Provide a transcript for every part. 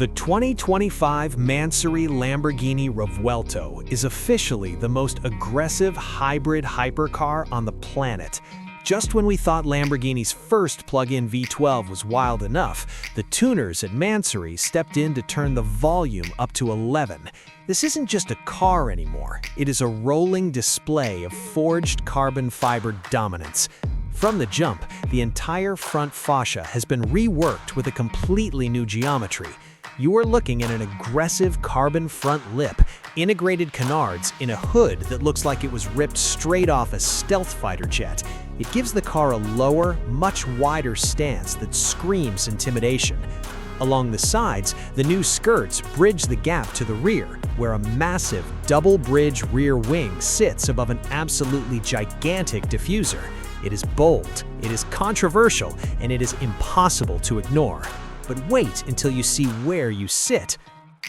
The 2025 Mansory Lamborghini Revuelto is officially the most aggressive hybrid hypercar on the planet. Just when we thought Lamborghini's first plug-in V12 was wild enough, the tuners at Mansory stepped in to turn the volume up to 11. This isn't just a car anymore, it is a rolling display of forged carbon fiber dominance. From the jump, the entire front fascia has been reworked with a completely new geometry. You are looking at an aggressive carbon front lip, integrated canards in a hood that looks like it was ripped straight off a stealth fighter jet. It gives the car a lower, much wider stance that screams intimidation. Along the sides, the new skirts bridge the gap to the rear, where a massive double-bridge rear wing sits above an absolutely gigantic diffuser. It is bold, it is controversial, and it is impossible to ignore. But wait until you see where you sit.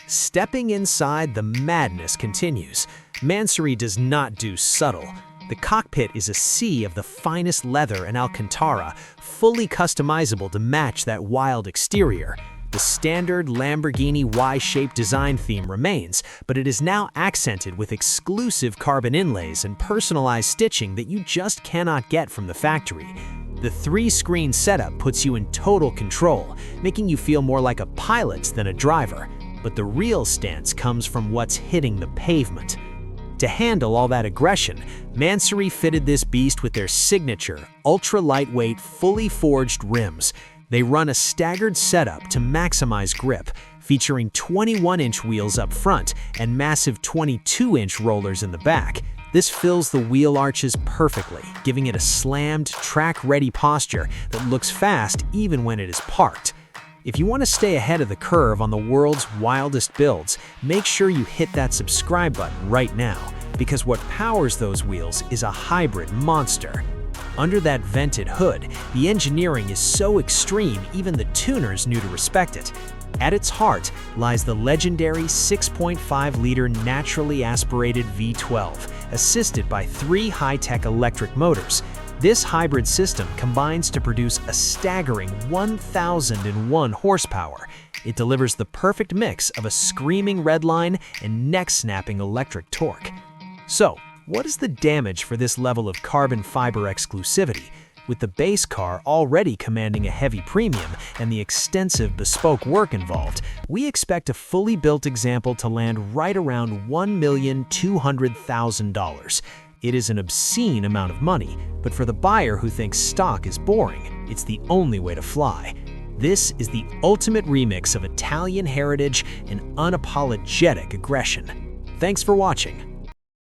Stepping inside, the madness continues. Mansory does not do subtle. The cockpit is a sea of the finest leather and Alcantara, fully customizable to match that wild exterior. The standard Lamborghini Y-shaped design theme remains, but it is now accented with exclusive carbon inlays and personalized stitching that you just cannot get from the factory. The 3-screen setup puts you in total control, making you feel more like a pilot than a driver. But the real stance comes from what's hitting the pavement. To handle all that aggression, Mansory fitted this beast with their signature, ultra-lightweight, fully forged rims. They run a staggered setup to maximize grip, featuring 21-inch wheels up front and massive 22-inch rollers in the back. This fills the wheel arches perfectly, giving it a slammed, track-ready posture that looks fast even when it is parked. If you want to stay ahead of the curve on the world's wildest builds, make sure you hit that subscribe button right now, because what powers those wheels is a hybrid monster. Under that vented hood, the engineering is so extreme even the tuners knew to respect it. At its heart lies the legendary 6.5-liter naturally aspirated V12, assisted by 3 high-tech electric motors. This hybrid system combines to produce a staggering 1,001 horsepower. It delivers the perfect mix of a screaming redline and neck-snapping electric torque. So, what is the damage for this level of carbon fiber exclusivity? With the base car already commanding a heavy premium and the extensive bespoke work involved, we expect a fully built example to land right around $1,200,000. It is an obscene amount of money, but for the buyer who thinks stock is boring, it's the only way to fly. This is the ultimate remix of Italian heritage and unapologetic aggression. Thanks for watching.